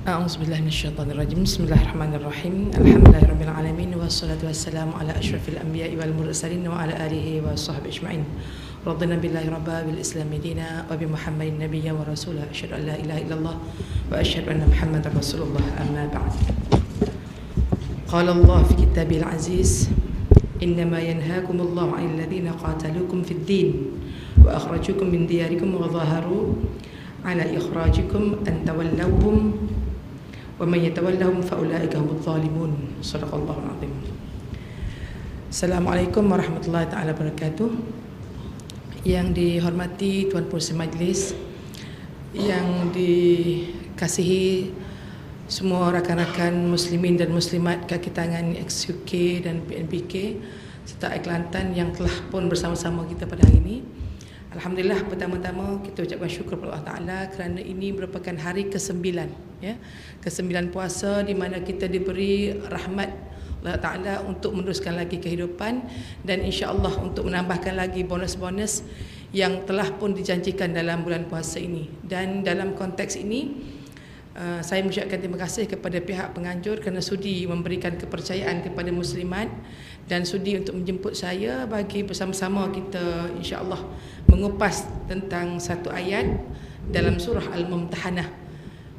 A'udzubillahi minasyaitonirrajim. Bismillahirrahmanirrahim. Alhamdulillahirabbil alamin wassalatu wassalamu ala asyrafil anbiya'i wal mursalin wa ala alihi wa sahbihi ajma'in. Radina billahi rabba bil islami dina wa bi Muhammadin nabiyya wa rasulah. Asyhadu an la ilaha illallah wa asyhadu anna Muhammadar rasulullah. Amma ba'd. Qala Allah fi kitabil aziz, innama yanhaakumullahu 'anil ladzina qataluukum fid din wa akhrajukum min diyarikum wa dhaharu ala ikhrajikum an tawallawhum wa man yatawallahum fa ulaika humudz zalimun. Shadaqallahul azim. Assalamualaikum warahmatullahi taala wabarakatuh. Yang dihormati Tuan Pengurusi Majlis, yang dikasihi semua rakan-rakan muslimin dan muslimat kaki tangan XUK dan PNPK serta Kelantan yang telah pun bersama-sama kita pada hari ini. Alhamdulillah, pertama-tama kita ucapkan syukur kepada Allah Ta'ala kerana ini merupakan hari ke-9, ya, ke-9 puasa di mana kita diberi rahmat Allah Ta'ala untuk meneruskan lagi kehidupan dan insya-Allah untuk menambahkan lagi bonus-bonus yang telah pun dijanjikan dalam bulan puasa ini. Dan dalam konteks ini saya mengucapkan terima kasih kepada pihak penganjur kerana sudi memberikan kepercayaan kepada muslimat dan sudi untuk menjemput saya bagi bersama-sama kita insya-Allah mengupas tentang satu ayat dalam surah Al-Mumtahanah,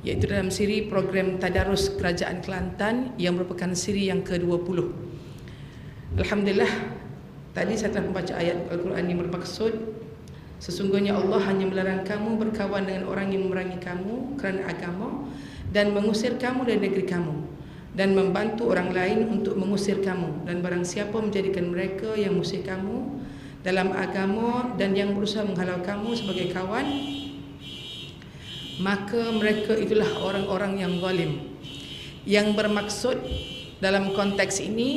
iaitu dalam siri program Tadarus Kerajaan Kelantan yang merupakan siri yang ke-20. Alhamdulillah, tadi saya telah membaca ayat Al-Quran yang bermaksud, sesungguhnya Allah hanya melarang kamu berkawan dengan orang yang memerangi kamu kerana agama dan mengusir kamu dari negeri kamu dan membantu orang lain untuk mengusir kamu, dan barang siapa menjadikan mereka yang mengusir kamu dalam agama dan yang berusaha menghalau kamu sebagai kawan, maka mereka itulah orang-orang yang zalim. Yang bermaksud dalam konteks ini,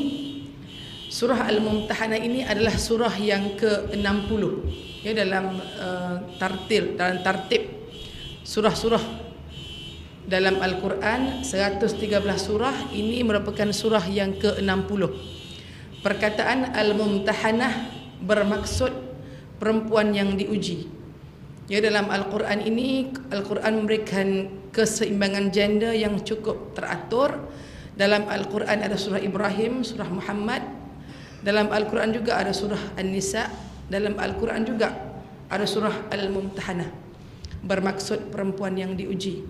surah Al-Mumtahanah ini adalah surah yang ke-60, ya, dalam tartib surah-surah dalam Al-Quran. 113 surah, ini merupakan surah yang ke-60. Perkataan Al-Mumtahanah bermaksud perempuan yang diuji. Ya, dalam Al-Quran ini, Al-Quran memberikan keseimbangan gender yang cukup teratur. Dalam Al-Quran ada surah Ibrahim, surah Muhammad. Dalam Al-Quran juga ada surah An-Nisa. Dalam Al-Quran juga ada surah Al-Mumtahanah, bermaksud perempuan yang diuji.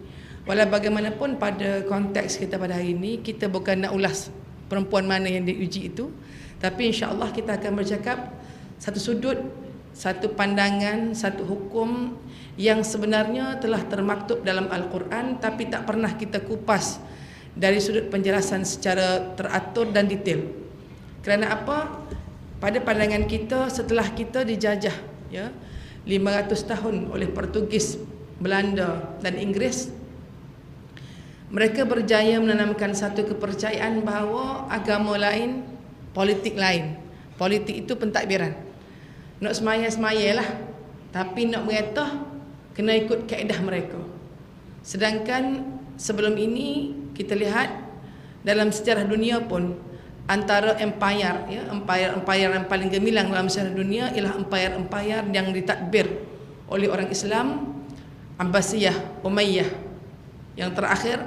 Walau bagaimanapun pada konteks kita pada hari ini, kita bukan nak ulas perempuan mana yang diuji itu, tapi insya-Allah kita akan bercakap satu sudut, satu pandangan, satu hukum yang sebenarnya telah termaktub dalam Al-Quran tapi tak pernah kita kupas dari sudut penjelasan secara teratur dan detail. Kerana apa? Pada pandangan kita, setelah kita dijajah, ya, 500 tahun oleh Portugis, Belanda dan Inggeris, mereka berjaya menanamkan satu kepercayaan bahawa agama lain, politik lain. Politik itu pentadbiran. Nak semaya-semaya lah, tapi nak meretah kena ikut kaedah mereka. Sedangkan sebelum ini kita lihat dalam sejarah dunia pun, antara empire, ya, empire yang paling gemilang dalam sejarah dunia ialah empire yang ditadbir oleh orang Islam, Abbasiyah, Umayyah. Yang terakhir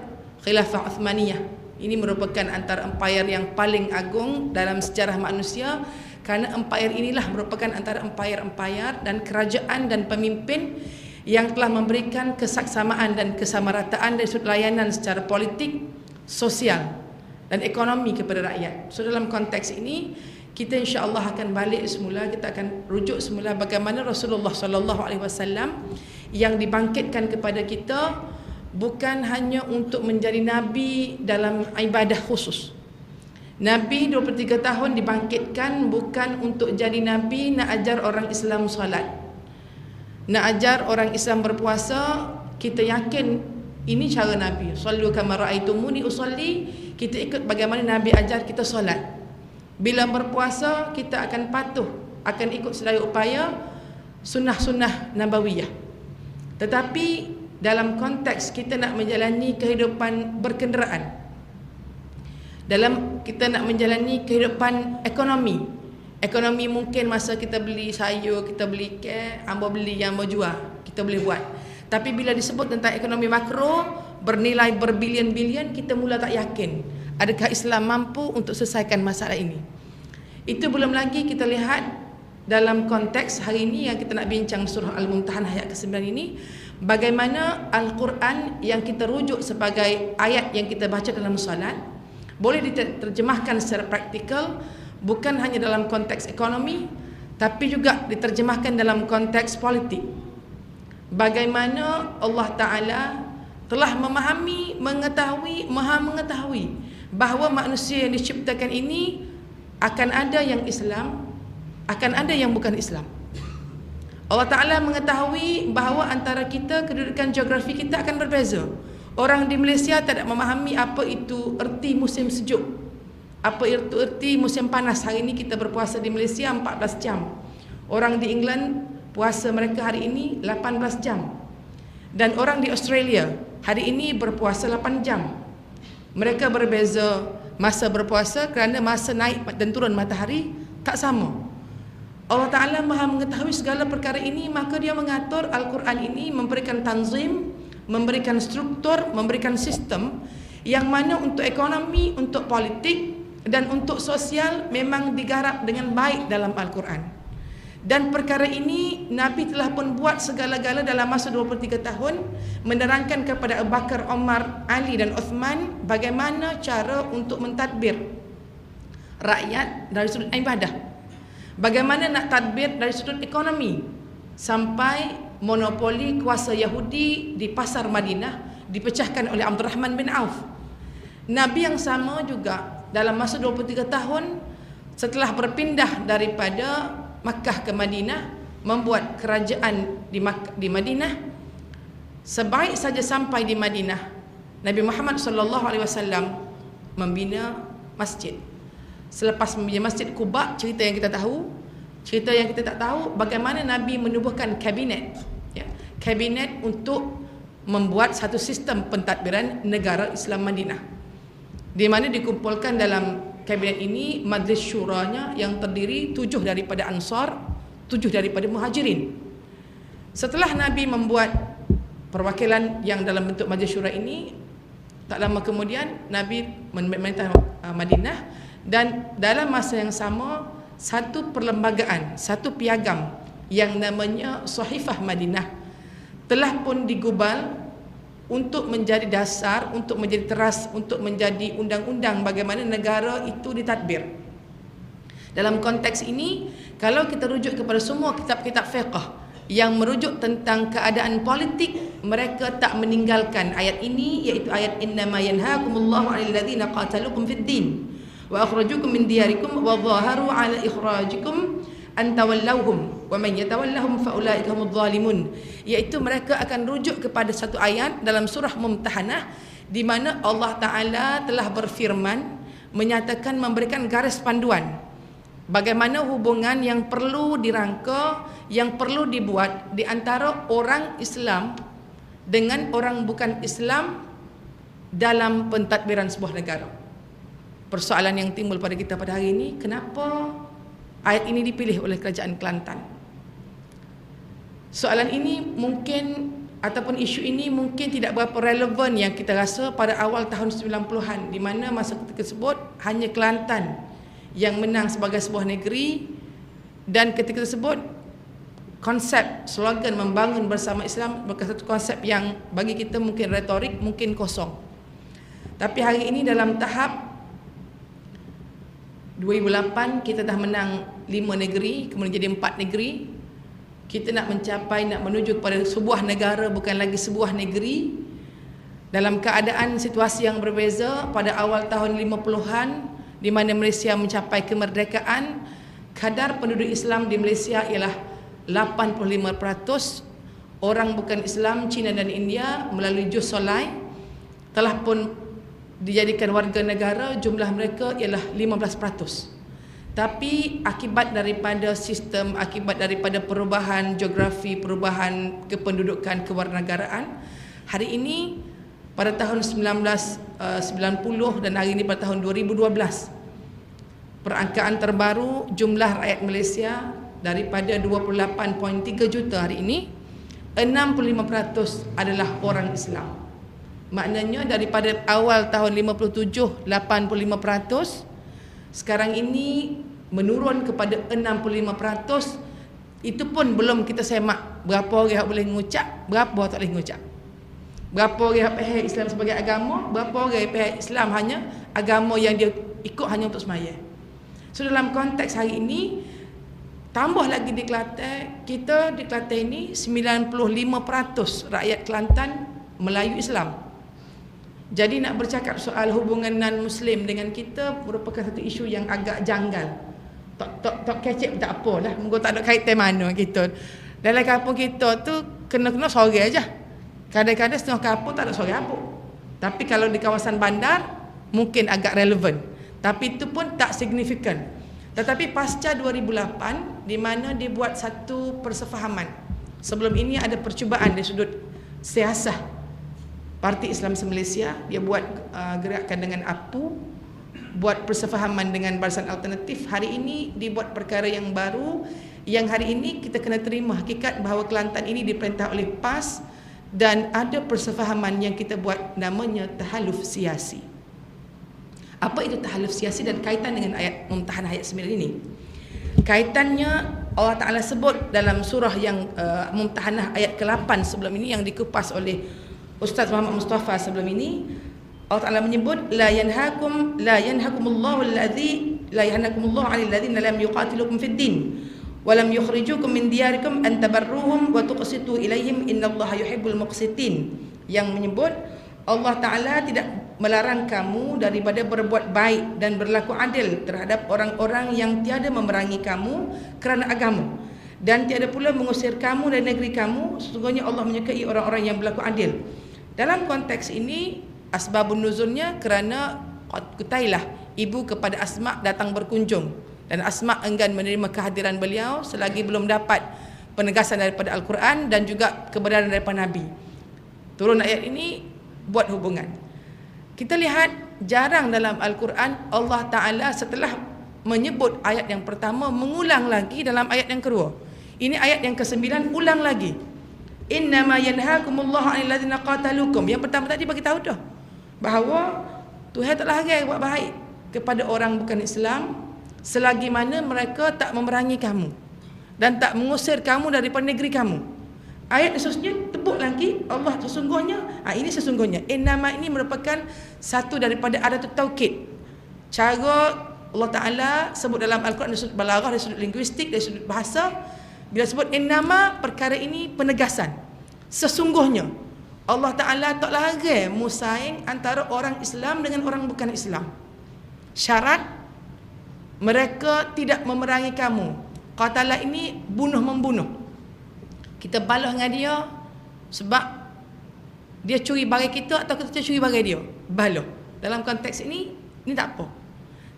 Khilafah Uthmaniyah. Ini merupakan antara empire yang paling agung dalam sejarah manusia, kerana empire inilah merupakan antara empire dan kerajaan dan pemimpin yang telah memberikan kesaksamaan dan kesamarataan dari sudut layanan secara politik, sosial dan ekonomi kepada rakyat. So dalam konteks ini, kita insya-Allah akan balik semula, kita akan rujuk semula bagaimana Rasulullah SAW yang dibangkitkan kepada kita bukan hanya untuk menjadi nabi dalam ibadah khusus. Nabi 23 tahun dibangkitkan bukan untuk jadi nabi nak ajar orang Islam solat, nak ajar orang Islam berpuasa. Kita yakin ini cara Nabi, sallu kama raaitumuni usolli. Kita ikut bagaimana Nabi ajar kita solat. Bila berpuasa, kita akan patuh, akan ikut sedaya upaya sunnah-sunnah nabawiyah. Tetapi dalam konteks kita nak menjalani kehidupan berkenderaan, dalam kita nak menjalani kehidupan ekonomi mungkin masa kita beli sayur, kita beli hamba beli yang jual, kita boleh buat. Tapi bila disebut tentang ekonomi makro, bernilai berbilion-bilion, kita mula tak yakin adakah Islam mampu untuk selesaikan masalah ini. Itu belum lagi kita lihat dalam konteks hari ini yang kita nak bincang surah Al-Mumtahanah ayat ke-9 ini, bagaimana Al-Quran yang kita rujuk sebagai ayat yang kita baca dalam solat boleh diterjemahkan secara praktikal, bukan hanya dalam konteks ekonomi, tapi juga diterjemahkan dalam konteks politik. Bagaimana Allah Ta'ala telah memahami, mengetahui, maha mengetahui bahawa manusia yang diciptakan ini akan ada yang Islam, akan ada yang bukan Islam. Allah Ta'ala mengetahui bahawa antara kita, kedudukan geografi kita akan berbeza. Orang di Malaysia tidak memahami apa itu erti musim sejuk, apa itu erti musim panas. Hari ini kita berpuasa di Malaysia 14 jam. Orang di England puasa mereka hari ini 18 jam. Dan orang di Australia hari ini berpuasa 8 jam. Mereka berbeza masa berpuasa kerana masa naik dan turun matahari tak sama. Allah Ta'ala maha mengetahui segala perkara ini, maka dia mengatur Al-Quran ini, memberikan tanzim, memberikan struktur, memberikan sistem yang mana untuk ekonomi, untuk politik dan untuk sosial memang digarap dengan baik dalam Al-Quran. Dan perkara ini Nabi telah pun buat segala-gala dalam masa 23 tahun, menerangkan kepada Abu Bakar, Umar, Ali dan Uthman bagaimana cara untuk mentadbir rakyat dari sudut ibadah, bagaimana nak tadbir dari sudut ekonomi, sampai monopoli kuasa Yahudi di pasar Madinah dipecahkan oleh Abdul Rahman bin Auf. Nabi yang sama juga dalam masa 23 tahun setelah berpindah daripada Makkah ke Madinah, membuat kerajaan di Madinah. Sebaik saja sampai di Madinah, Nabi Muhammad SAW membina masjid. Selepas membina masjid Quba, cerita yang kita tahu, cerita yang kita tak tahu bagaimana Nabi menubuhkan kabinet, kabinet untuk membuat satu sistem pentadbiran negara Islam Madinah, di mana dikumpulkan dalam kabinet ini majlis syuranya yang terdiri 7 daripada Ansar, 7 daripada Muhajirin. Setelah Nabi membuat perwakilan yang dalam bentuk majlis syura ini, tak lama kemudian Nabi memerintah Madinah, dan dalam masa yang sama satu perlembagaan, satu piagam yang namanya Sahifah Madinah telah pun digubal untuk menjadi dasar, untuk menjadi teras, untuk menjadi undang-undang bagaimana negara itu ditadbir. Dalam konteks ini, kalau kita rujuk kepada semua kitab-kitab fiqh yang merujuk tentang keadaan politik, mereka tak meninggalkan ayat ini, iaitu ayat innama yanhaakumullahu 'anil ladzina qataluukum fid din wa akhrajukum min diyarikum wa dhaharu 'ala ikhrajikum an tawallawhum wa man yatawallahum fa ulaika humudz zalimun, iaitu mereka akan rujuk kepada satu ayat dalam surah Mumtahanah di mana Allah Ta'ala telah berfirman, menyatakan, memberikan garis panduan bagaimana hubungan yang perlu dirangka, yang perlu dibuat di antara orang Islam dengan orang bukan Islam dalam pentadbiran sebuah negara. Persoalan yang timbul pada kita pada hari ini, kenapa ayat ini dipilih oleh kerajaan Kelantan? Soalan ini mungkin, ataupun isu ini mungkin tidak berapa relevan yang kita rasa pada awal tahun 90-an, di mana masa tersebut hanya Kelantan yang menang sebagai sebuah negeri, dan ketika tersebut konsep slogan membangun bersama Islam bukan satu konsep yang bagi kita mungkin retorik, mungkin kosong. Tapi hari ini dalam tahap 2008 kita dah menang 5 negeri, kemudian jadi 4 negeri. Kita nak mencapai, nak menuju kepada sebuah negara, bukan lagi sebuah negeri, dalam keadaan situasi yang berbeza. Pada awal tahun 50-an, di mana Malaysia mencapai kemerdekaan, kadar penduduk Islam di Malaysia ialah 85%. Orang bukan Islam, China dan India melalui Jus Solai telah pun dijadikan warga negara, jumlah mereka ialah 15%. Tapi akibat daripada sistem, akibat daripada perubahan geografi, perubahan kependudukan kewarganegaraan, hari ini pada tahun 1990 dan hari ini pada tahun 2012, perangkaan terbaru jumlah rakyat Malaysia daripada 28.3 juta hari ini, 65% adalah orang Islam. Maknanya daripada awal tahun 57 85%, sekarang ini menurun kepada 65%. Itu pun belum kita semak berapa orang yang boleh mengucap, berapa tak boleh mengucap. Berapa orang yang faham Islam sebagai agama, berapa orang yang faham Islam hanya agama yang dia ikut hanya untuk sembahyang. So dalam konteks hari ini, tambah lagi di Kelantan, kita di Kelantan ini 95% rakyat Kelantan Melayu Islam. Jadi nak bercakap soal hubungan non-Muslim dengan kita merupakan satu isu yang agak janggal. Tak kecek tak apalah, mungkin tak ada kaitan mana kita. Dalam kampung kita tu kena sore aja. Kadang-kadang setengah kampung tak ada sore apa. Tapi kalau di kawasan bandar mungkin agak relevan. Tapi itu pun tak signifikan. Tetapi pasca 2008 di mana dibuat satu persefahaman. Sebelum ini ada percubaan dari sudut siasah. Parti Islam se-Malaysia dia buat gerakan dengan APU, buat persefahaman dengan Barisan Alternatif. Hari ini dibuat perkara yang baru, yang hari ini kita kena terima hakikat bahawa Kelantan ini diperintah oleh PAS dan ada persefahaman yang kita buat namanya tahaluf siasi. Apa itu tahaluf siasi dan kaitan dengan ayat Mumtahanah ayat 9 ini? Kaitannya Allah Ta'ala sebut dalam surah yang Mumtahanah ayat ke-8 sebelum ini yang dikupas oleh Ustaz Muhammad Mustafa sebelum ini. Allah Ta'ala menyebut la yanhakumullahu 'anil ladzina lam yuqatilukum fid din wa lam yukhrijukum min diyarikum an tabarruhum wa tuqsitu ilaihim innallaha yuhibbul muqsitin, yang menyebut Allah Ta'ala tidak melarang kamu daripada berbuat baik dan berlaku adil terhadap orang-orang yang tiada memerangi kamu kerana agama, dan tiada pula mengusir kamu dari negeri kamu. Sesungguhnya Allah menyukai orang-orang yang berlaku adil. Dalam konteks ini asbabun nuzulnya kerana Qutailah ibu kepada Asma datang berkunjung, dan Asma enggan menerima kehadiran beliau selagi belum dapat penegasan daripada Al-Quran dan juga kebenaran daripada Nabi. Turun ayat ini buat hubungan. Kita lihat jarang dalam Al-Quran Allah Ta'ala setelah menyebut ayat yang pertama mengulang lagi dalam ayat yang kedua. Ini ayat yang ke-9 ulang lagi. Innama yanhakumullahu 'anil ladzina qatalukum. Yang pertama tadi bagi tahu dah bahawa Tuhan tak larang buat baik kepada orang bukan Islam selagi mana mereka tak memerangi kamu dan tak mengusir kamu daripada negeri kamu. Ayat seterusnya tebuk lagi Allah sesungguhnya, ini sesungguhnya. Innama ini merupakan satu daripada adatut taukid. Cara Allah Ta'ala sebut dalam Al-Quran dari sudut balaghah, dari sudut linguistik, dari sudut bahasa. Bila sebut innama, perkara ini penegasan. Sesungguhnya Allah Ta'ala tak larang musaing antara orang Islam dengan orang bukan Islam. Syarat mereka tidak memerangi kamu. Qatala ini bunuh-membunuh. Kita balas dengan dia sebab dia curi barang kita atau kita curi barang dia. Balas. Dalam konteks ini tak apa.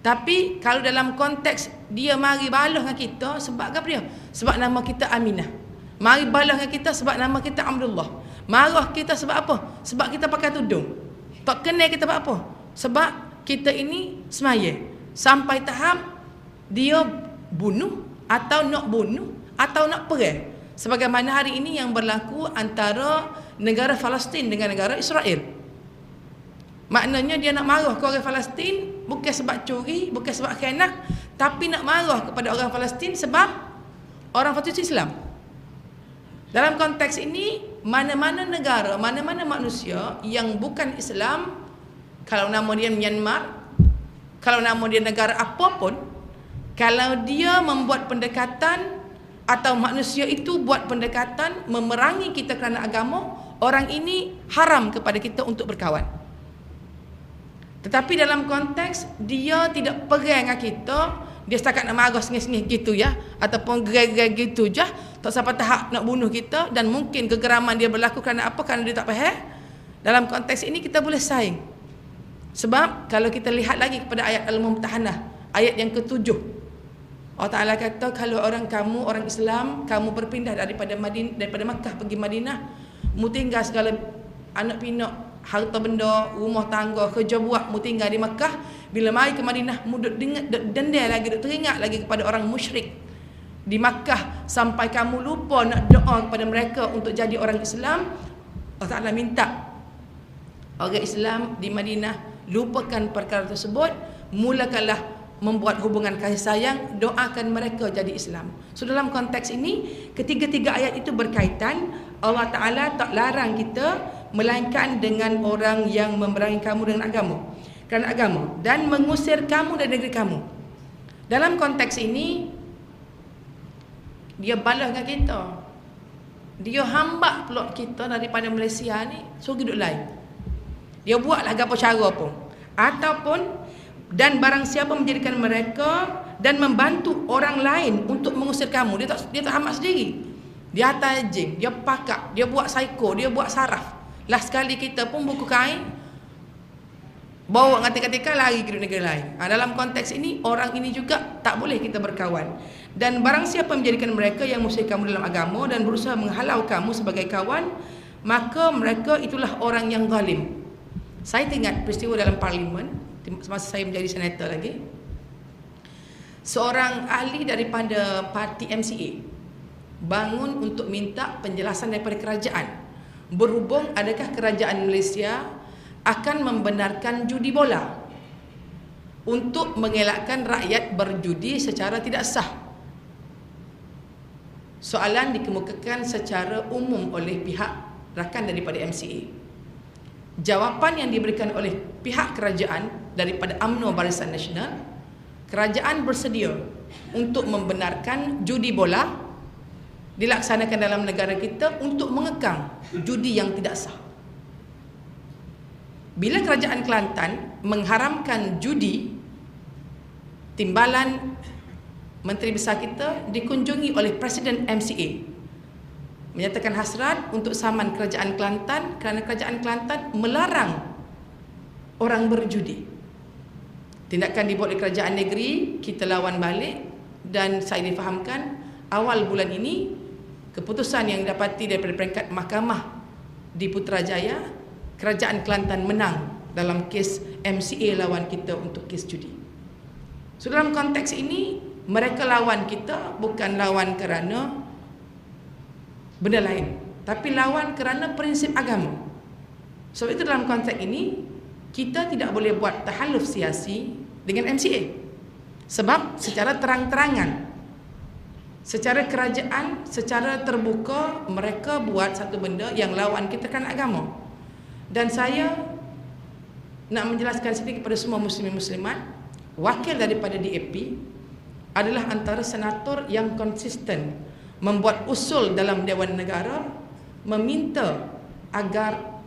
Tapi kalau dalam konteks dia mari balas dengan kita sebab apa dia? Sebab nama kita Aminah. Mari balas dengan kita sebab nama kita Abdullah. Marah kita sebab apa? Sebab kita pakai tudung. Tak kenal kita sebab apa? Sebab kita ini semaya. Sampai tahap dia bunuh atau nak bunuh atau nak perang. Sebagaimana hari ini yang berlaku antara negara Palestin dengan negara Israel. Maknanya dia nak marah ke orang Palestin bukan sebab curi, bukan sebab khianat, tapi nak marah kepada orang Palestin sebab orang Palestin Islam. Dalam konteks ini, mana-mana negara, mana-mana manusia yang bukan Islam, kalau nama dia Myanmar, kalau nama dia negara apapun, kalau dia membuat pendekatan atau manusia itu buat pendekatan memerangi kita kerana agama, orang ini haram kepada kita untuk berkawan. Tetapi dalam konteks dia tidak perang dengan kita, dia setakat nak marah sengih-sengih gitu ya, ataupun gerai-gerai gitu je, tak sampai tahap nak bunuh kita, dan mungkin kegeraman dia berlaku kerana apa? Kerana dia tak faham. Dalam konteks ini kita boleh saing. Sebab kalau kita lihat lagi kepada ayat Al-Mumtahanah, ayat yang ke-7, Allah Ta'ala kata kalau orang Islam, kamu berpindah daripada Makkah pergi Madinah, mu tinggal segala anak pinak, harta benda, rumah tangga, kerja buat, mu tinggal di Makkah. Bila mari ke Madinah, mu duk dendam lagi, duk teringat lagi kepada orang musyrik di Makkah sampai kamu lupa nak doa kepada mereka untuk jadi orang Islam. Allah Ta'ala minta orang Islam di Madinah lupakan perkara tersebut, mulakanlah membuat hubungan kasih sayang, doakan mereka jadi Islam. So dalam konteks ini, ketiga-tiga ayat itu berkaitan. Allah Ta'ala tak larang kita melainkan dengan orang yang memerangi kamu dengan agama, kerana agama, dan mengusir kamu dari negeri kamu. Dalam konteks ini, dia balas dengan kita, dia hambak peluk kita daripada Malaysia ni, suruh hidup lain. Dia buatlah apa cara pun, ataupun dan barang siapa menjadikan mereka dan membantu orang lain untuk mengusir kamu, dia tak hambak sendiri. Dia hantar jin, dia pakak, dia buat psycho, dia buat saraf. Last sekali kita pun buku kain, bawa ngatik-ngatik lari ke negara lain. Dalam konteks ini, orang ini juga tak boleh kita berkawan. Dan barang siapa menjadikan mereka yang mengusir kamu dalam agama dan berusaha menghalau kamu sebagai kawan, maka mereka itulah orang yang zalim. Saya teringat peristiwa dalam parlimen semasa saya menjadi senator lagi. Seorang ahli daripada parti MCA bangun untuk minta penjelasan daripada kerajaan, berhubung adakah kerajaan Malaysia akan membenarkan judi bola untuk mengelakkan rakyat berjudi secara tidak sah. Soalan dikemukakan secara umum oleh pihak rakan daripada MCA. Jawapan yang diberikan oleh pihak kerajaan daripada UMNO Barisan Nasional, kerajaan bersedia untuk membenarkan judi bola dilaksanakan dalam negara kita untuk mengekang judi yang tidak sah. Bila kerajaan Kelantan mengharamkan judi, timbalan Menteri Besar kita dikunjungi oleh Presiden MCA, menyatakan hasrat untuk saman kerajaan Kelantan kerana kerajaan Kelantan melarang orang berjudi. Tindakan dibuat oleh kerajaan negeri, kita lawan balik, dan saya difahamkan awal bulan ini keputusan yang didapati daripada peringkat mahkamah di Putrajaya, kerajaan Kelantan menang dalam kes MCA lawan kita untuk kes judi. So dalam konteks ini, mereka lawan kita bukan lawan kerana benda lain, tapi lawan kerana prinsip agama. Sebab itu dalam konteks ini, kita tidak boleh buat tahaluf siasi dengan MCA. Sebab secara terang-terangan, secara kerajaan, secara terbuka, mereka buat satu benda yang lawan kita kan agama. Dan saya nak menjelaskan sedikit kepada semua muslimin muslimat, wakil daripada DAP adalah antara senator yang konsisten membuat usul dalam Dewan Negara meminta agar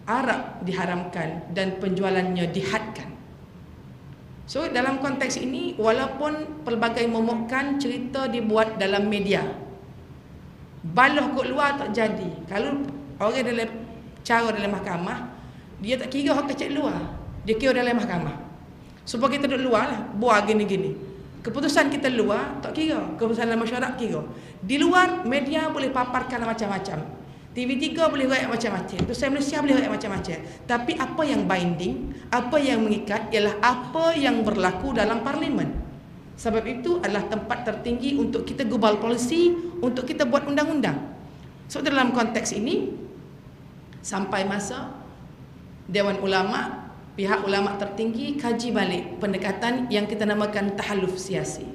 arak diharamkan dan penjualannya dihadkan. So dalam konteks ini, walaupun pelbagai momokkan cerita dibuat dalam media, baloh kat luar tak jadi. Kalau orang dalam cara dalam mahkamah, dia tak kira hak kecil luar, dia kira dalam mahkamah. Supaya kita duduk luar lah, buat gini-gini. Keputusan kita luar tak kira, keputusan dalam masyarakat kira. Di luar, media boleh paparkan macam-macam, TV3 boleh rakyat macam-macam, Pusat Malaysia boleh rakyat macam-macam. Tapi apa yang binding, apa yang mengikat ialah apa yang berlaku dalam parlimen. Sebab itu adalah tempat tertinggi untuk kita gubal polisi, untuk kita buat undang-undang. So dalam konteks ini, sampai masa Dewan Ulama, pihak ulama tertinggi kaji balik pendekatan yang kita namakan tahaluf siasi.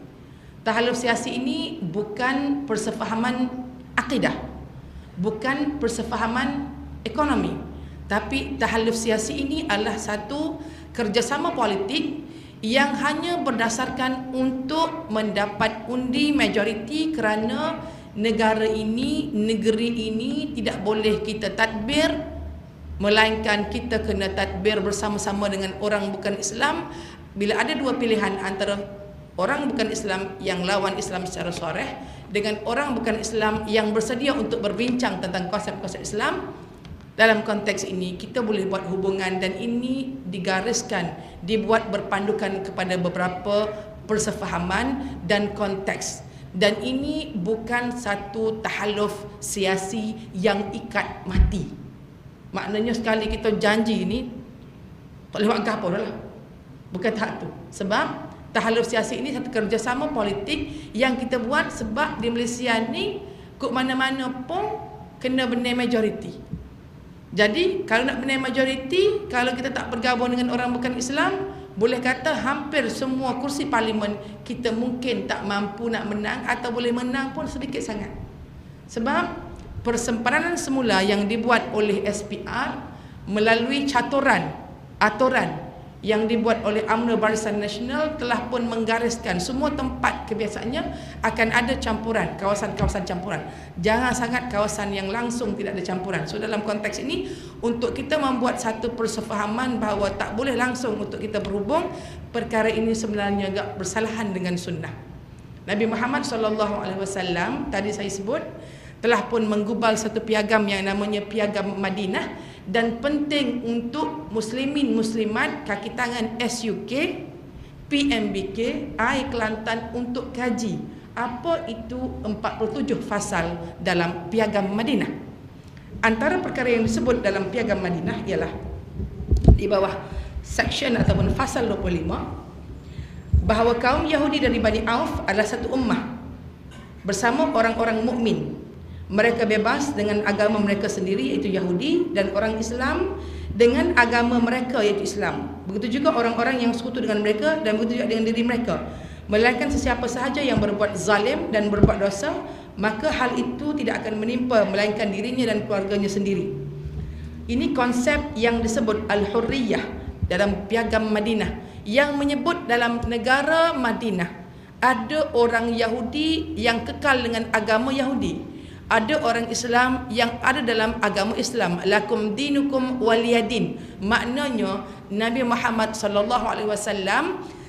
Tahaluf siasi ini bukan persefahaman akidah, bukan persefahaman ekonomi, tapi tahaluf siasi ini adalah satu kerjasama politik yang hanya berdasarkan untuk mendapat undi majoriti kerana negara ini, negeri ini tidak boleh kita tadbir, melainkan kita kena tadbir bersama-sama dengan orang bukan Islam. Bila ada dua pilihan antara orang bukan Islam yang lawan Islam secara soreh dengan orang bukan Islam yang bersedia untuk berbincang tentang konsep-konsep Islam, dalam konteks ini kita boleh buat hubungan, dan ini digariskan, dibuat berpandukan kepada beberapa persefahaman dan konteks. Dan ini bukan satu tahaluf siasi yang ikat mati. Maknanya sekali kita janji ni tak boleh buat apa dah lah. Bukan tahap tu. Sebab tahaluf siasi ini satu kerjasama politik yang kita buat sebab di Malaysia ni kok mana-mana pun kena benar majoriti. Jadi kalau nak menang majoriti, kalau kita tak bergabung dengan orang bukan Islam, boleh kata hampir semua kursi parlimen kita mungkin tak mampu nak menang, atau boleh menang pun sedikit sangat. Sebab persempadan semula yang dibuat oleh SPR melalui aturan yang dibuat oleh UMNO Barisan Nasional telah pun menggariskan semua tempat kebiasaannya akan ada campuran, kawasan-kawasan campuran. Jangan sangat kawasan yang langsung tidak ada campuran. So dalam konteks ini, untuk kita membuat satu persefahaman bahawa tak boleh langsung untuk kita berhubung, perkara ini sebenarnya agak bersalahan dengan sunnah. Nabi Muhammad SAW tadi saya sebut telah pun menggubal satu piagam yang namanya Piagam Madinah, dan penting untuk muslimin muslimat kaki tangan SUK, PMBK, AI Kelantan untuk kaji apa itu 47 fasal dalam Piagam Madinah. Antara perkara yang disebut dalam Piagam Madinah ialah di bawah section ataupun fasal 25 bahawa kaum Yahudi dari Bani Auf adalah satu ummah bersama orang-orang mukmin. Mereka bebas dengan agama mereka sendiri iaitu Yahudi, dan orang Islam dengan agama mereka iaitu Islam. Begitu juga orang-orang yang sekutu dengan mereka, dan begitu juga dengan diri mereka. Melainkan sesiapa sahaja yang berbuat zalim dan berbuat dosa, maka hal itu tidak akan menimpa melainkan dirinya dan keluarganya sendiri. Ini konsep yang disebut Al-Hurriyah dalam Piagam Madinah, yang menyebut dalam negara Madinah ada orang Yahudi yang kekal dengan agama Yahudi, ada orang Islam yang ada dalam agama Islam. Lakum dinukum waliyadin. Maknanya Nabi Muhammad SAW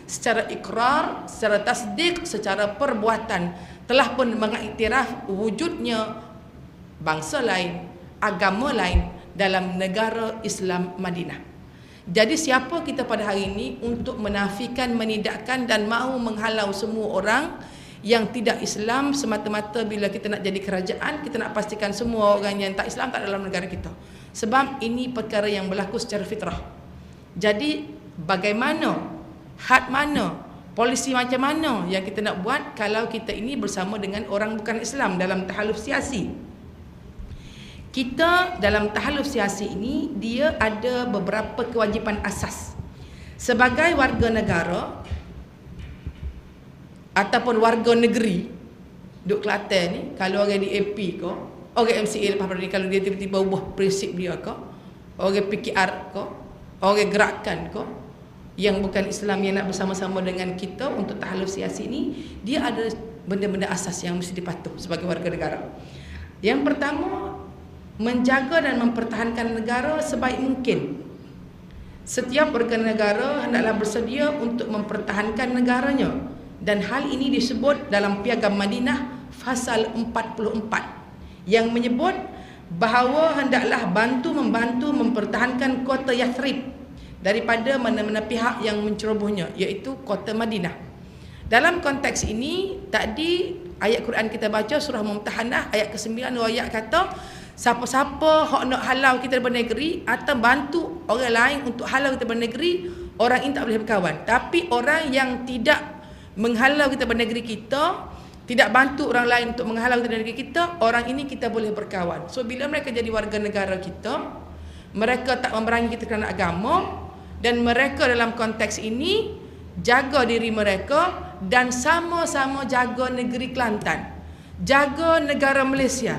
secara ikrar, secara tasdik, secara perbuatan telah pun mengiktiraf wujudnya bangsa lain, agama lain dalam negara Islam Madinah. Jadi siapa kita pada hari ini untuk menafikan, menidakkan dan mahu menghalau semua orang yang tidak Islam semata-mata bila kita nak jadi kerajaan, kita nak pastikan semua orang yang tak Islam tak dalam negara kita. Sebab ini perkara yang berlaku secara fitrah. Jadi bagaimana, had mana, polisi macam mana yang kita nak buat kalau kita ini bersama dengan orang bukan Islam dalam tahaluf siasi? Kita dalam tahaluf siasi ini, dia ada beberapa kewajipan asas. Sebagai warga negara ataupun warga negeri duk Kelantan ni, kalau orang di AP ke, orang MCA lepas pada ni, kalau dia tiba-tiba ubah prinsip dia ke, orang PKR ke, orang gerakan ke, yang bukan Islam yang nak bersama-sama dengan kita untuk tahaluf siasi ni, dia ada benda-benda asas yang mesti dipatuh sebagai warga negara. Yang pertama, menjaga dan mempertahankan negara sebaik mungkin. Setiap warga negara hendaklah bersedia untuk mempertahankan negaranya, dan hal ini disebut dalam Piagam Madinah Fasal 44 yang menyebut bahawa hendaklah membantu mempertahankan kota Yathrib daripada mana-mana pihak yang mencerobohnya, iaitu kota Madinah. Dalam konteks ini, tadi ayat Quran kita baca surah Mumtahanah ayat ke-9 ayat kata, siapa-siapa hok nak halau kita daripada negeri atau bantu orang lain untuk halau kita daripada negeri, orang ini tak boleh berkawan. Tapi orang yang tidak menghalau kita daripada negeri kita, tidak bantu orang lain untuk menghalau kita dari negeri kita, orang ini kita boleh berkawan. So bila mereka jadi warga negara kita, mereka tak memerangi kita kerana agama, dan mereka dalam konteks ini jaga diri mereka dan sama-sama jaga negeri Kelantan, jaga negara Malaysia.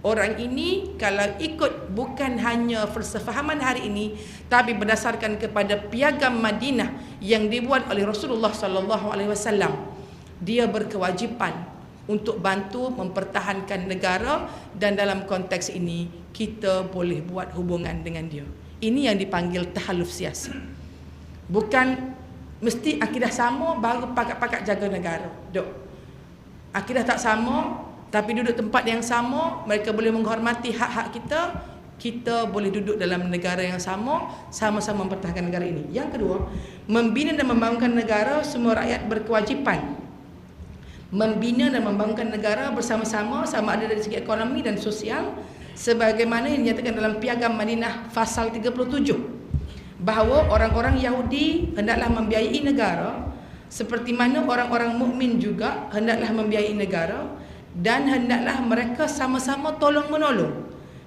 Orang ini kalau ikut bukan hanya persefahaman hari ini, tapi berdasarkan kepada Piagam Madinah yang dibuat oleh Rasulullah SAW, dia berkewajipan untuk bantu mempertahankan negara, dan dalam konteks ini kita boleh buat hubungan dengan dia. Ini yang dipanggil tahaluf siasi. Bukan mesti akidah sama baru pakat-pakat jaga negara. Duk. Akidah tak sama tapi duduk tempat yang sama, mereka boleh menghormati hak-hak kita, kita boleh duduk dalam negara yang sama, sama-sama mempertahankan negara ini. Yang kedua, membina dan membangunkan negara, semua rakyat berkewajipan membina dan membangunkan negara bersama-sama, sama ada dari segi ekonomi dan sosial, sebagaimana yang dinyatakan dalam Piagam Madinah Fasal 37, bahawa orang-orang Yahudi hendaklah membiayai negara seperti mana orang-orang mukmin juga hendaklah membiayai negara, dan hendaklah mereka sama-sama tolong-menolong.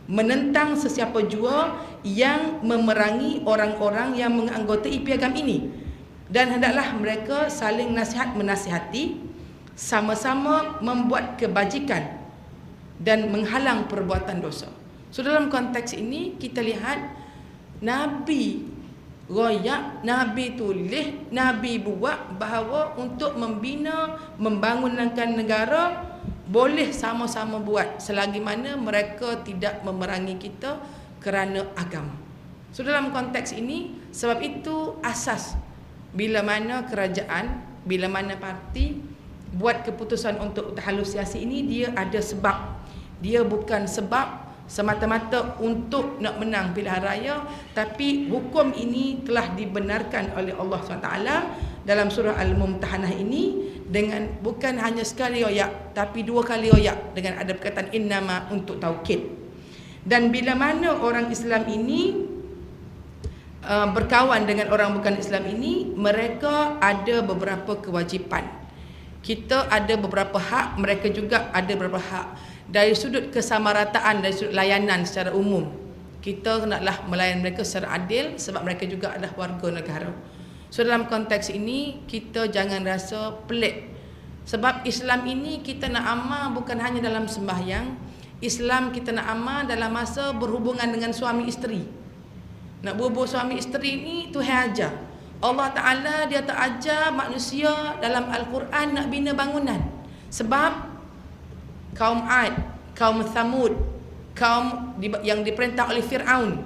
menentang sesiapa jua yang memerangi orang-orang yang menganggotai piagam ini, dan hendaklah mereka saling nasihat menasihati, sama-sama membuat kebajikan dan menghalang perbuatan dosa. So dalam konteks ini kita lihat Nabi royak, Nabi tulis, Nabi buat bahawa untuk membina, membangunkan negara boleh sama-sama buat selagi mana mereka tidak memerangi kita kerana agama. So dalam konteks ini, sebab itu asas bila mana kerajaan, bila mana parti buat keputusan untuk halusiasi ini, dia ada sebab. Dia bukan sebab semata-mata untuk nak menang pilihan raya, tapi hukum ini telah dibenarkan oleh Allah SWT dalam surah Al-Mumtahanah ini, dengan bukan hanya sekali royak tapi 2 kali royak, dengan ada perkataan innama untuk taukid. Dan bila mana orang Islam ini berkawan dengan orang bukan Islam ini, mereka ada beberapa kewajipan. Kita ada beberapa hak, mereka juga ada beberapa hak. Dari sudut kesamarataan, dari sudut layanan secara umum, kita hendaklah melayan mereka secara adil sebab mereka juga adalah warga negara. So dalam konteks ini kita jangan rasa pelik, sebab Islam ini kita nak amal bukan hanya dalam sembahyang. Islam kita nak amal dalam masa berhubungan dengan suami isteri. Nak berhubung suami isteri ni Tuhan ajar. Allah Ta'ala dia tak ajar manusia dalam Al-Quran nak bina bangunan. Sebab kaum Ad, kaum Thamud, kaum yang diperintah oleh Fir'aun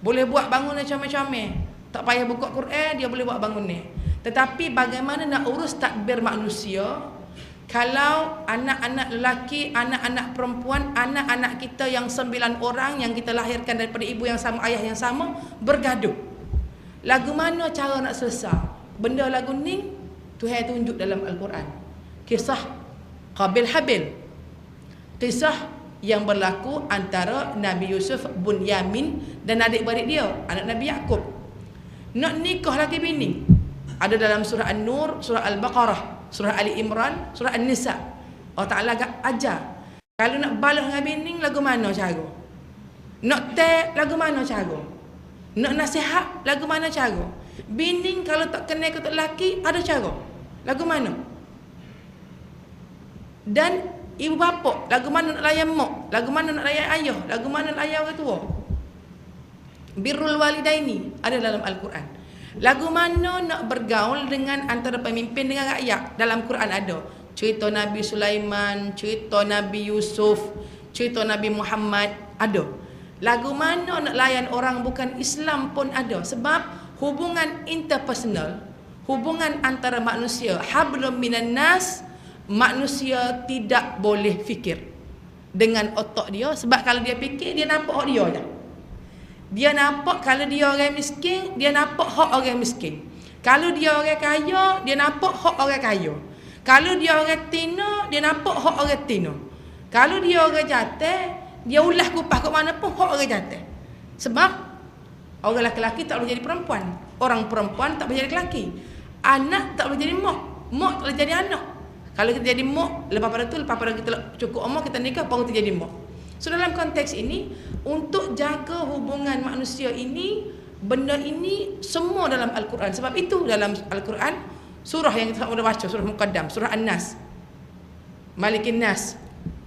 boleh buat bangunan comel-comel, tak payah buka Quran, dia boleh buat bangunan. Tetapi bagaimana nak urus tadbir manusia kalau anak-anak lelaki, anak-anak perempuan, anak-anak kita yang 9 orang yang kita lahirkan daripada ibu yang sama, ayah yang sama, bergaduh? Lagu mana cara nak selesai? Benda lagu ni Tuhan tunjuk dalam Al-Quran. Kisah Qabil Habil, kisah yang berlaku antara Nabi Yusuf bin Yamin dan adik-beradik dia, anak Nabi Yaqub. Nak nikah lagi bini, ada dalam surah An-Nur, surah Al-Baqarah, surah Ali Imran, surah An-Nisa. Allah Ta'ala ajar, kalau nak balas dengan bini, lagu mana cara? Nak tag, lagu mana cara? Nak nasihat, lagu mana cara? Bini kalau tak kenal ke lelaki, ada cara. Lagu mana? Dan ibu bapa, lagu mana nak layan mak, lagu mana nak layan ayah, lagu mana nak layan orang tua. Birrul walidaini ada dalam Al-Quran. Lagu mana nak bergaul dengan antara pemimpin dengan rakyat, dalam Quran ada. Cerita Nabi Sulaiman, cerita Nabi Yusuf, cerita Nabi Muhammad, ada. Lagu mana nak layan orang bukan Islam pun ada. Sebab hubungan interpersonal, hubungan antara manusia, hablum minan nas, manusia tidak boleh fikir dengan otak dia. Sebab kalau dia fikir, dia nampak hak dia je. Dia nampak kalau dia orang miskin, dia nampak hak orang miskin. Kalau dia orang kaya, dia nampak hak orang kaya. Kalau dia orang tino, dia nampak hak orang tino. Kalau dia orang jatuh, dia ulah kupas kat mana pun hak orang jatuh. Sebab orang lelaki tak boleh jadi perempuan, orang perempuan tak boleh jadi lelaki, anak tak boleh jadi mak, mak tak boleh jadi anak. Kalau kita jadi mak, lepas pada kita cukup umur, kita nikah, baru kita jadi mak. So dalam konteks ini, untuk jaga hubungan manusia ini, benda ini semua dalam Al-Quran. Sebab itu dalam Al-Quran, surah yang kita sudah baca, surah Muqaddam, surah An-Nas, Malikin Nas,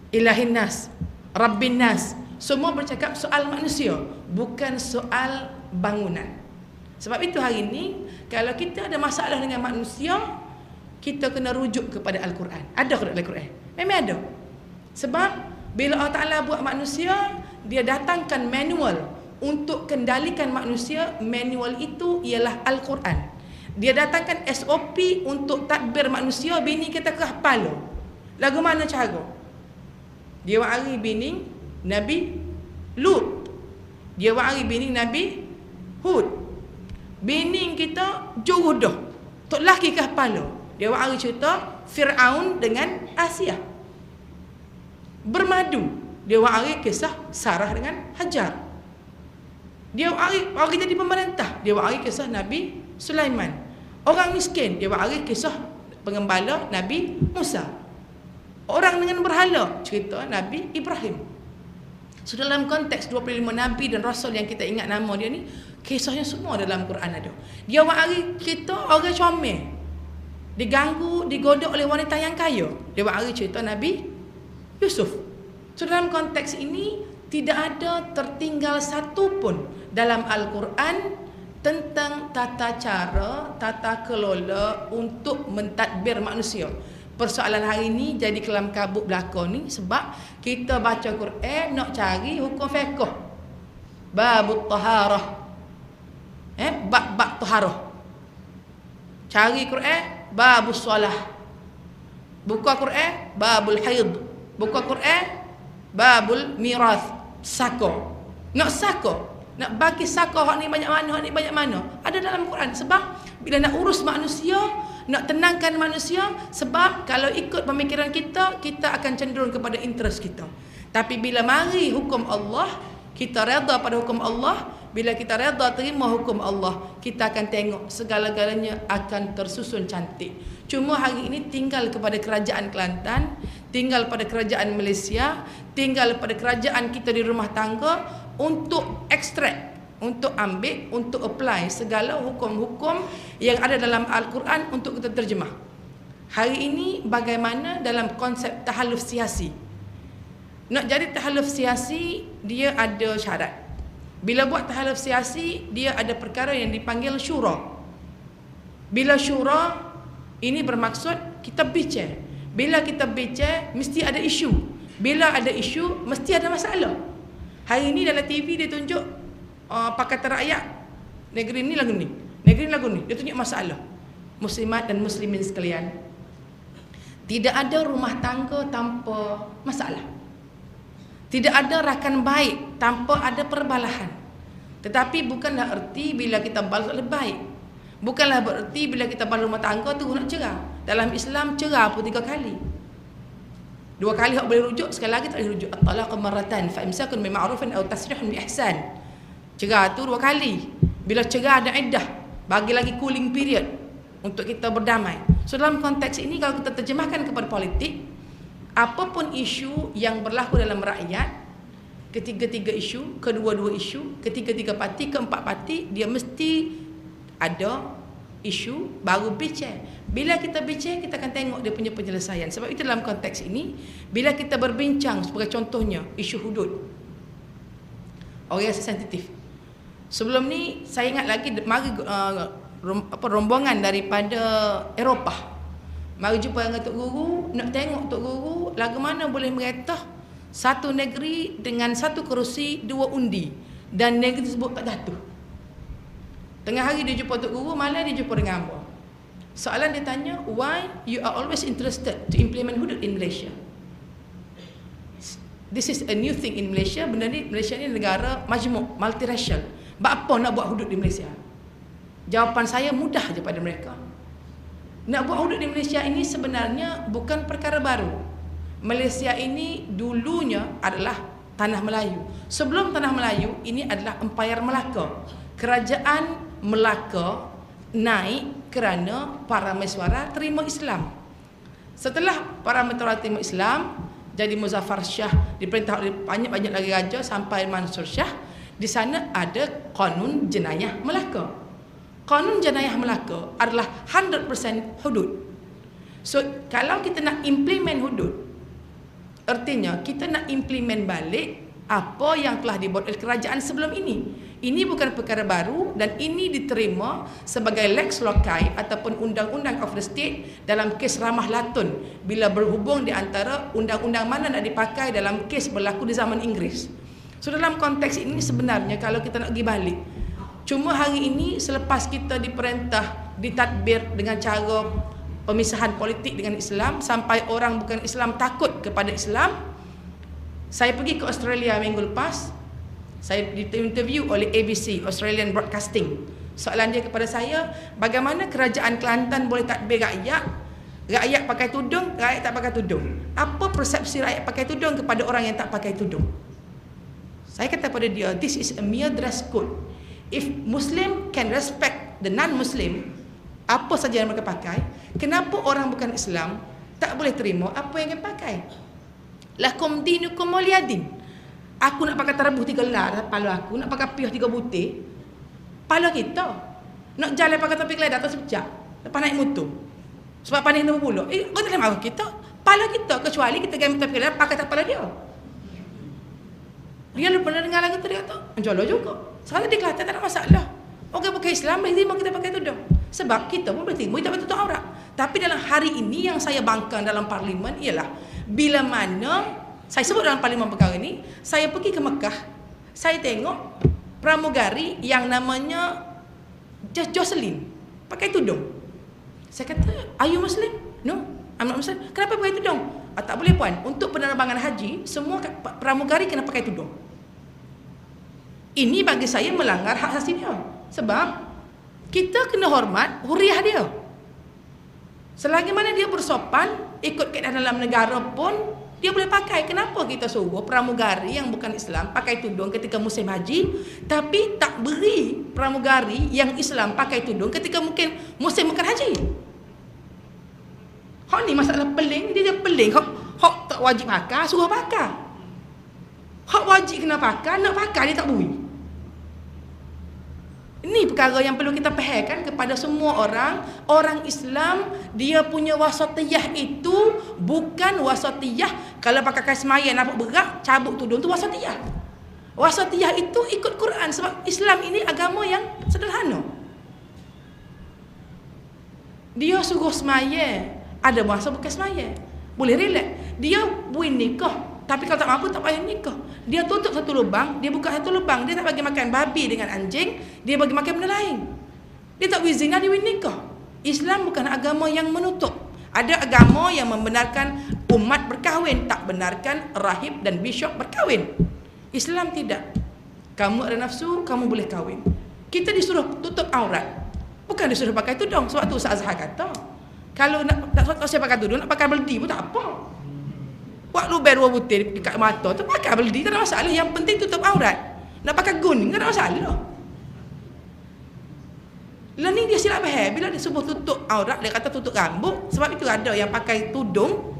Ilahin Nas, Rabbin Nas, semua bercakap soal manusia, bukan soal bangunan. Sebab itu hari ini, kalau kita ada masalah dengan manusia, kita kena rujuk kepada Al-Quran. Ada ke Al-Quran? Memang ada. Sebab bila Allah Ta'ala buat manusia, dia datangkan manual untuk kendalikan manusia. Manual itu ialah Al-Quran. Dia datangkan SOP untuk tadbir manusia. Bini kita ke kepala, lagu mana cara? Dia wari bini Nabi Lut, dia wari bini Nabi Hud. Bini kita jurudah, tok laki ke kepala. Dia wari cerita Fir'aun dengan Asia bermadu. Dia wari kisah Sarah dengan Hajar. Dia wari jadi pemerintah. Dia wari kisah Nabi Sulaiman. Orang miskin, dia wari kisah pengembala Nabi Musa. Orang dengan berhala, cerita Nabi Ibrahim. So dalam konteks 25 Nabi dan Rasul yang kita ingat nama dia ni, kisahnya semua dalam Quran ada. Dia awak hari kita orang comel, diganggu, digodok oleh wanita yang kaya. Dia awak hari cerita Nabi Yusuf. So dalam konteks ini tidak ada tertinggal satu pun dalam Al-Quran tentang tata cara, tata kelola untuk mentadbir manusia. Persoalan hari ni jadi kelam kabut belakang ni sebab kita baca Quran nak cari hukum fiqh. Babut taharah. Bab taharah. Cari Quran babus solah. Buka Quran babul haid. Buka Quran babul mirath. Sako. Nak sako, nak bagi sako hak ni banyak mana, hak ni banyak mana. Ada dalam Quran sebab bila nak urus manusia, nak tenangkan manusia, sebab kalau ikut pemikiran kita, kita akan cenderung kepada interest kita. Tapi bila mari hukum Allah, kita redha pada hukum Allah. Bila kita redha terima hukum Allah, kita akan tengok segala-galanya akan tersusun cantik. Cuma hari ini tinggal kepada kerajaan Kelantan, tinggal pada kerajaan Malaysia, tinggal pada kerajaan kita di rumah tangga untuk ekstrak, untuk ambil, untuk apply segala hukum-hukum yang ada dalam Al-Quran untuk kita terjemah. Hari ini bagaimana dalam konsep tahalluf siasi. Nak jadi tahalluf siasi, dia ada syarat. Bila buat tahalluf siasi, dia ada perkara yang dipanggil syura. Bila syura, ini bermaksud kita bincang. Bila kita bincang, mesti ada isu. Bila ada isu, mesti ada masalah. Hari ini dalam TV dia tunjuk Pakatan Rakyat, negeri ni lagu ni, negeri ni lagu ni. Dia tunjuk masalah. Muslimat dan muslimin sekalian, tidak ada rumah tangga tanpa masalah. Tidak ada rakan baik tanpa ada perbalahan. Tetapi bukanlah erti bila kita balas oleh baik. Bukanlah bererti bila kita balas rumah tangga tu nak cerah. Dalam Islam cerah pun 3 kali. 2 kali hak boleh rujuk, sekali lagi tak boleh rujuk. At-talaqu marratan fa imsakun bi ma'rufin aw tasrihun bi ihsan. Cerah tu 2 kali. Bila cerah ada iddah, bagi lagi cooling period untuk kita berdamai. So dalam konteks ini kalau kita terjemahkan kepada politik, apapun isu yang berlaku dalam rakyat, ketiga-tiga isu, kedua-dua isu, ketiga-tiga parti, keempat parti, dia mesti ada isu baru bincang. Bila kita bincang, kita akan tengok dia punya penyelesaian. Sebab itu dalam konteks ini, bila kita berbincang sebagai contohnya isu hudud, orang yang sensitif. Sebelum ni saya ingat lagi mari rombongan daripada Eropah. Mari jumpa dengan Tok Guru, nak tengok Tok Guru lagu mana boleh meretah satu negeri dengan satu kerusi 2 undi dan negeri tersebut tak jatuh. Tengah hari dia jumpa Tok Guru, malam dia jumpa dengan hamba. Soalan dia tanya, why you are always interested to implement hudud in Malaysia? This is a new thing in Malaysia. Benda ni, Malaysia ni negara majmuk, multiracial. Apa nak buat hudud di Malaysia? Jawapan saya mudah je pada mereka. Nak buat hudud di Malaysia ini sebenarnya bukan perkara baru. Malaysia ini dulunya adalah Tanah Melayu. Sebelum Tanah Melayu, ini adalah Empayar Melaka. Kerajaan Melaka naik kerana para mesyuarat terima Islam. Setelah para mesyuarat terima Islam, jadi Muzaffar Shah diperintah oleh banyak-banyak lagi raja sampai Mansur Shah. Di sana ada Kanun Jenayah Melaka. Kanun Jenayah Melaka adalah 100% hudud. So, kalau kita nak implement hudud, artinya kita nak implement balik apa yang telah dibuat oleh kerajaan sebelum ini. Ini bukan perkara baru dan ini diterima sebagai lex loci ataupun undang-undang of the state dalam kes Ramah Latun bila berhubung di antara undang-undang mana nak dipakai dalam kes berlaku di zaman Inggeris. So dalam konteks ini sebenarnya kalau kita nak pergi balik, cuma hari ini selepas kita diperintah ditadbir dengan cara pemisahan politik dengan Islam sampai orang bukan Islam takut kepada Islam. Saya pergi ke Australia minggu lepas. Saya diinterview oleh ABC, Australian Broadcasting. Soalan dia kepada saya, bagaimana kerajaan Kelantan boleh tadbir rakyat? Rakyat pakai tudung, rakyat tak pakai tudung. Apa persepsi rakyat pakai tudung kepada orang yang tak pakai tudung? Saya kata pada dia, this is a mere dress code. If Muslim can respect the non-Muslim, apa saja yang mereka pakai, kenapa orang bukan Islam tak boleh terima apa yang mereka pakai? Lakum dinukum waliyadin. Aku nak pakai terabuh 3 lar, pala aku nak pakai piah 3 butir. Pala kita. Nak jalan pakai topi keledar atau sepecah. Lepas naik motor. Sebab panik kita berpuluk. Kau tak boleh marah kita. Pala kita, kecuali kita gaya topi keledar pakai tak pala dia. Dia lupa dengar lagu tu, dia kata, menjolok juga. Sekarang di Kelantan tak ada masalah. Orang pakai Islam, mesti kita pakai tudung. Sebab kita pun bertimbul, kita tutup aurat. Tapi dalam hari ini yang saya bangkang dalam parlimen ialah, bila mana, saya sebut dalam parlimen perkara ni, saya pergi ke Mekah, saya tengok pramugari yang namanya Jocelyn, pakai tudung. Saya kata, are you Muslim? No, I'm not Muslim. Kenapa pakai tudung? Tak boleh puan, untuk penerbangan haji, semua pramugari kena pakai tudung. Ini bagi saya melanggar hak asasi dia. Sebab kita kena hormat huriah dia. Selagi mana dia bersopan, ikut kaedah dalam negara pun dia boleh pakai. Kenapa kita suruh pramugari yang bukan Islam pakai tudung ketika musim haji, tapi tak beri pramugari yang Islam pakai tudung ketika mungkin musim bukan haji? Hak ni masalah peling, dia peling. Hak tak wajib pakai, suruh pakai. Hak wajib kena pakai, nak pakai dia tak beri. Ini perkara yang perlu kita fahamkan kepada semua orang. Orang Islam, dia punya wasatiyah itu bukan wasatiyah kalau pakai kain semaya nampak berat, cabut tudung tu wasatiyah. Wasatiyah itu ikut Quran. Sebab Islam ini agama yang sederhana. Dia suruh semaya, ada masa bukan semaya, boleh relax. Dia boleh nikah, tapi kalau tak mampu tak payah nikah. Dia tutup satu lubang, dia buka satu lubang. Dia tak bagi makan babi dengan anjing, dia bagi makan benda lain. Dia tak boleh zina, dia boleh nikah. Islam bukan agama yang menutup. Ada agama yang membenarkan umat berkahwin, tak benarkan rahib dan bishop berkahwin. Islam tidak. Kamu ada nafsu, kamu boleh kahwin. Kita disuruh tutup aurat, bukan disuruh pakai tudung. Sebab tu Ustaz Azhar kata, kalau nak saya pakai tudung, nak pakai beldi pun tak apa. Buat lubang 2 butir dekat mata tu, pakai beldi, tak ada masalah. Yang penting tutup aurat. Nak pakai gun, tak ada masalah. Lah ni dia silap faham. Bila dia sebut tutup aurat, dia kata tutup rambut. Sebab itu ada yang pakai tudung,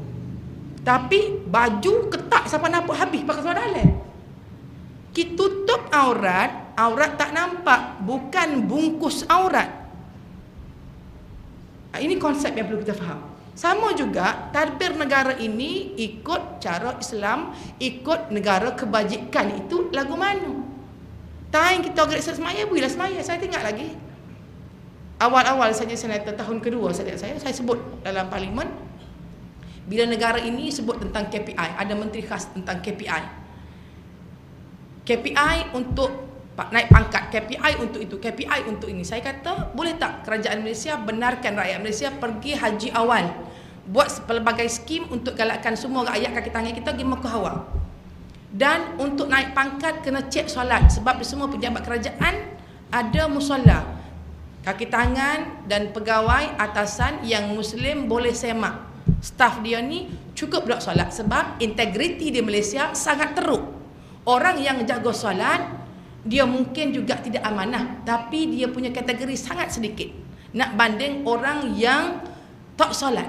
tapi baju ketat sampai nampak habis pakai seluar dalam. Kita tutup aurat, aurat tak nampak, bukan bungkus aurat. Ini konsep yang perlu kita faham. Sama juga tadbir negara ini ikut cara Islam, ikut negara kebajikan itu lagu mana. Time kita agak semaya, bolehlah semaya. Saya tengok lagi awal-awal saja senator tahun kedua saya sebut dalam parlimen, bila negara ini sebut tentang KPI, ada menteri khas tentang KPI. KPI untuk naik pangkat, KPI untuk itu, KPI untuk ini. Saya kata, boleh tak kerajaan Malaysia benarkan rakyat Malaysia pergi haji awal, buat pelbagai skim untuk galakkan semua rakyat kaki tangan kita pergi Mekah awal. Dan untuk naik pangkat kena cek solat, sebab di semua pejabat kerajaan ada musola. Kaki tangan dan pegawai atasan yang Muslim boleh semak. Staf dia ni cukup duduk solat, sebab integriti di Malaysia sangat teruk. Orang yang jaga solat, dia mungkin juga tidak amanah, tapi dia punya kategori sangat sedikit nak banding orang yang tak solat.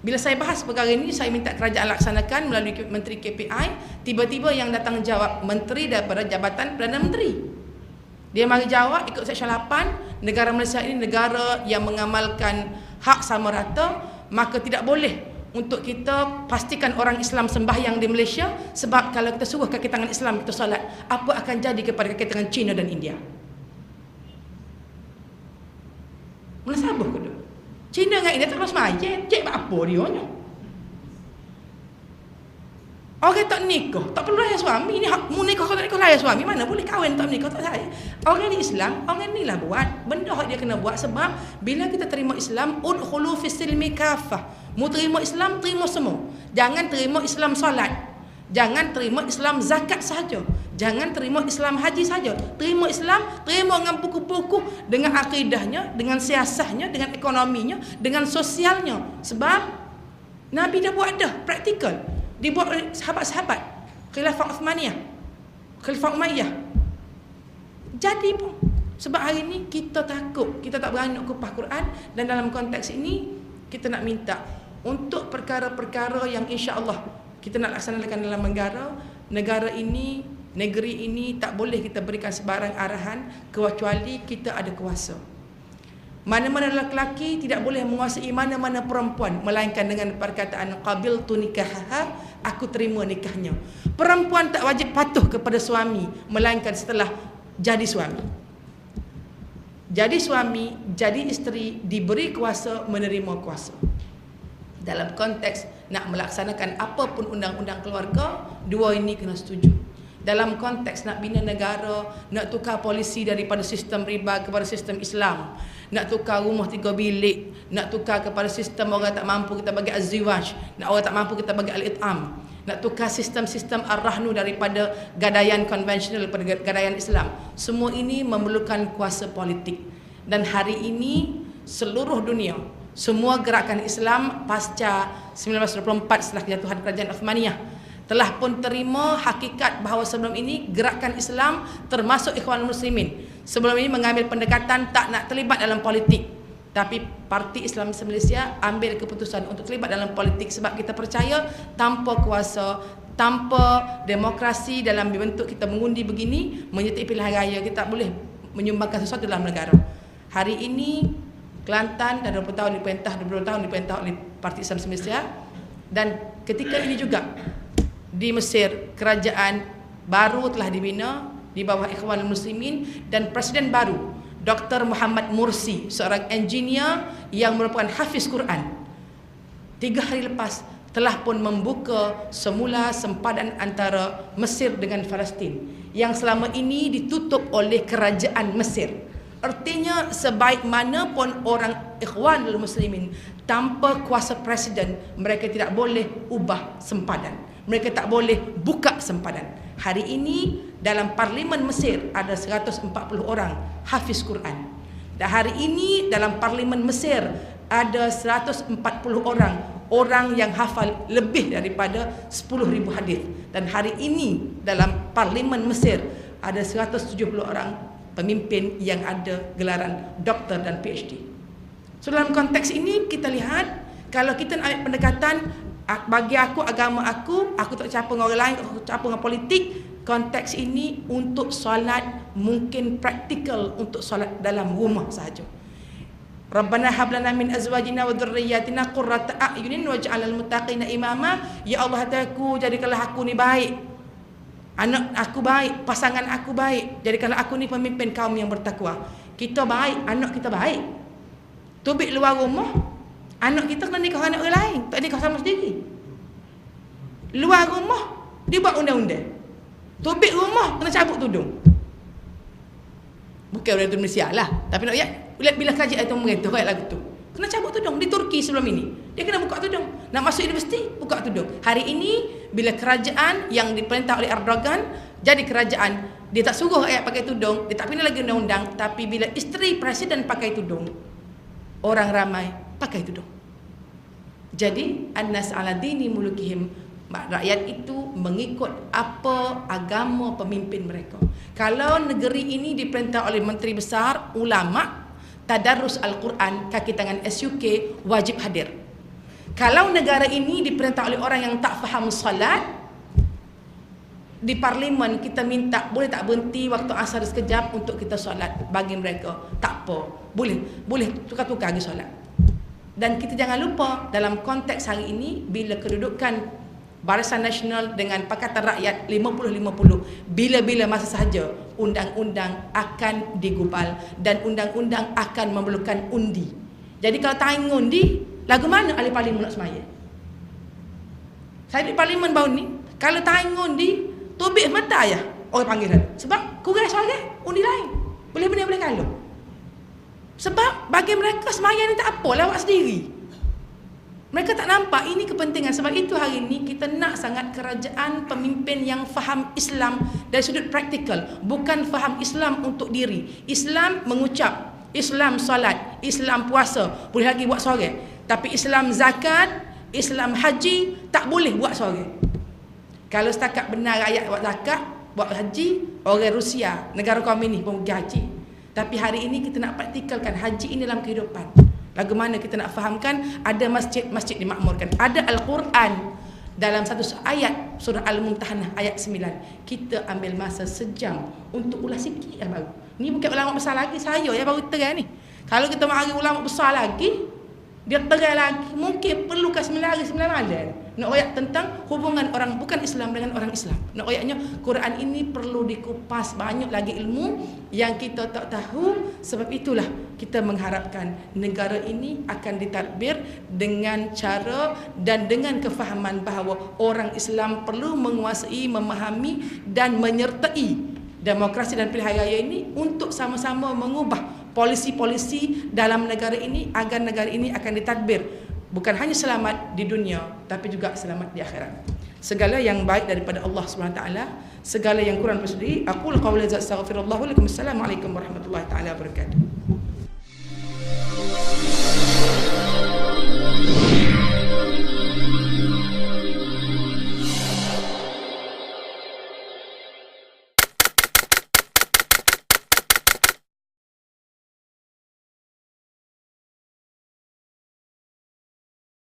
Bila saya bahas perkara ini, saya minta kerajaan laksanakan melalui Menteri KPI. Tiba-tiba yang datang jawab menteri daripada Jabatan Perdana Menteri. Dia mari jawab ikut Seksyen 8, negara Malaysia ini negara yang mengamalkan hak sama rata, maka tidak boleh untuk kita pastikan orang Islam sembahyang di Malaysia. Sebab kalau kita suruh kaki tangan Islam kita solat, apa akan jadi kepada kaki tangan China dan India? Mana sabar ke tu? China dengan India tak pernah sembahyang, cek apa dia nya? Orang tak nikah, tak perlu layan suami. Ini hak mu nikah, kalau tak nikah layan suami, mana boleh kahwin tak nikah, tak saya. Orang ni Islam, orang ni lah buat benda hak dia kena buat. Sebab bila kita terima Islam, udkhulu fis silmi kafah. Mu terima Islam, terima semua. Jangan terima Islam solat, jangan terima Islam zakat sahaja, jangan terima Islam haji saja. Terima Islam, terima dengan buku-buku, dengan akidahnya, dengan siasahnya, dengan ekonominya, dengan sosialnya. Sebab Nabi dah buat dah, praktikal. Dibuat oleh sahabat-sahabat Khilafah Uthmaniyah, Khilafah Umayyah. Jadi pun sebab hari ini kita takut, kita tak berani nak kupas Quran. Dan dalam konteks ini kita nak minta untuk perkara-perkara yang insya-Allah kita nak laksanakan dalam negara, negeri ini tak boleh kita berikan sebarang arahan kecuali kita ada kuasa. Mana-mana lelaki tidak boleh menguasai mana-mana perempuan melainkan dengan perkataan qabiltu nikahaha, aku terima nikahnya. Perempuan tak wajib patuh kepada suami melainkan setelah jadi suami. Jadi suami, jadi isteri, diberi kuasa, menerima kuasa. Dalam konteks nak melaksanakan apapun undang-undang keluarga, dua ini kena setuju. Dalam konteks nak bina negara, nak tukar polisi daripada sistem riba kepada sistem Islam, nak tukar rumah 3 bilik, nak tukar kepada sistem orang tak mampu kita bagi az-ziwaj, nak orang tak mampu kita bagi al-it'am, nak tukar sistem-sistem ar-rahnu daripada gadaian konvensional kepada gadaian Islam. Semua ini memerlukan kuasa politik. Dan hari ini seluruh dunia, semua gerakan Islam pasca 1924 setelah kejatuhan kerajaan Uthmaniyah telah pun terima hakikat bahawa sebelum ini gerakan Islam termasuk Ikhwanul Muslimin sebelum ini mengambil pendekatan tak nak terlibat dalam politik, tapi Parti Islam Malaysia ambil keputusan untuk terlibat dalam politik sebab kita percaya tanpa kuasa, tanpa demokrasi dalam bentuk kita mengundi begini, menyertai pilihan raya, kita tak boleh menyumbangkan sesuatu dalam negara. Hari ini Kelantan dah 20 tahun diperintah, 20 tahun diperintah oleh Parti Islam Malaysia, dan ketika ini juga di Mesir kerajaan baru telah dibina di bawah Ikhwanul Muslimin dan presiden baru Dr. Muhammad Mursi, seorang engineer yang merupakan hafiz Quran, 3 hari lepas telah pun membuka semula sempadan antara Mesir dengan Palestin yang selama ini ditutup oleh kerajaan Mesir. Artinya sebaik mana pun orang Ikhwanul Muslimin tanpa kuasa presiden, mereka tidak boleh ubah sempadan, mereka tak boleh buka sempadan. Hari ini dalam Parlimen Mesir ada 140 orang hafiz Quran. Dan hari ini dalam Parlimen Mesir ada 140 orang yang hafal lebih daripada 10,000 hadis. Dan hari ini dalam Parlimen Mesir ada 170 orang pemimpin yang ada gelaran doktor dan PhD. So dalam konteks ini kita lihat, kalau kita nak ambil pendekatan bagi aku, agama aku tak campur dengan orang lain, aku campur dengan politik, konteks ini untuk solat mungkin praktikal untuk solat dalam rumah sahaja. Rabbana hab lana min azwajina wa dhurriyyatina qurrata a'yunin waj'alnal muttaqina imama. Ya Allah, hatiku jadikanlah aku ni baik, anak aku baik, pasangan aku baik, jadikanlah aku ni pemimpin kaum yang bertakwa. Kita baik, anak kita baik. Tubik luar rumah, anak kita kena nikah anak orang lain, tak nikah sama sendiri. Luar rumah dia buat undang-undang, tubik rumah kena cabut tudung. Bukan orang Indonesia lah, tapi nak bila kerajaan itu merintah kayak lagu tu, kena cabut tudung. Di Turki sebelum ini dia kena buka tudung, nak masuk universiti buka tudung. Hari ini bila kerajaan yang diperintah oleh Erdogan jadi kerajaan, dia tak suruh rakyat pakai tudung, dia tak pindah lagi undang-undang, tapi bila isteri presiden pakai tudung, orang ramai pakai tudung. Jadi annas ala dini mulukihim, rakyat itu mengikut apa agama pemimpin mereka. Kalau negeri ini diperintah oleh menteri besar, ulama, tadarrus Al-Quran, kaki tangan SUK wajib hadir. Kalau negara ini diperintah oleh orang yang tak faham salat, di parlimen kita minta boleh tak berhenti waktu asar sekejap untuk kita solat bagi mereka. Tak apa, boleh tukar-tukar lagi solat. Dan kita jangan lupa dalam konteks hari ini, bila kedudukan Barisan Nasional dengan Pakatan Rakyat 50-50, bila-bila masa sahaja undang-undang akan digubal dan undang-undang akan memerlukan undi. Jadi kalau tak undi, lagu mana ahli parlimen nak semaya? Saya di parlimen baru ni, kalau tak undi, tubik mata ya orang panggilan. Sebab kurang suara, undi lain. Boleh kalau. Sebab bagi mereka semaya ni tak apa, lawak sendiri. Mereka tak nampak ini kepentingan. Sebab itu hari ini kita nak sangat kerajaan pemimpin yang faham Islam dari sudut praktikal, bukan faham Islam untuk diri. Islam mengucap, Islam solat, Islam puasa, boleh lagi buat sorang. Tapi Islam zakat, Islam haji tak boleh buat sorang. Kalau setakat benar rakyat buat zakat, buat haji, orang Rusia, negara komunis pun pergi haji. Tapi hari ini kita nak praktikalkan haji ini dalam kehidupan. Bagaimana kita nak fahamkan ada masjid-masjid dimakmurkan, ada Al-Quran dalam satu ayat surah Al-Mumtahanah ayat 9. Kita ambil masa sejam untuk ulas sikit yang baru. Ni bukan ulama besar lagi, saya yang baru terang ni. Kalau kita mari ulama besar lagi, dia terang lagi, mungkin perlukan 9 hari 9 malam nak royak tentang hubungan orang bukan Islam dengan orang Islam. Nak royaknya Quran ini perlu dikupas, banyak lagi ilmu yang kita tak tahu. Sebab itulah kita mengharapkan negara ini akan ditadbir dengan cara dan dengan kefahaman bahawa orang Islam perlu menguasai, memahami dan menyertai demokrasi dan pilihan raya ini untuk sama-sama mengubah polisi-polisi dalam negara ini agar negara ini akan ditadbir bukan hanya selamat di dunia tapi juga selamat di akhirat. Segala yang baik daripada Allah Subhanahu taala, segala yang kurang bersedi, aqul qawli hadza astaghfirullah wa lakum. Assalamualaikum warahmatullahi taala wabarakatuh.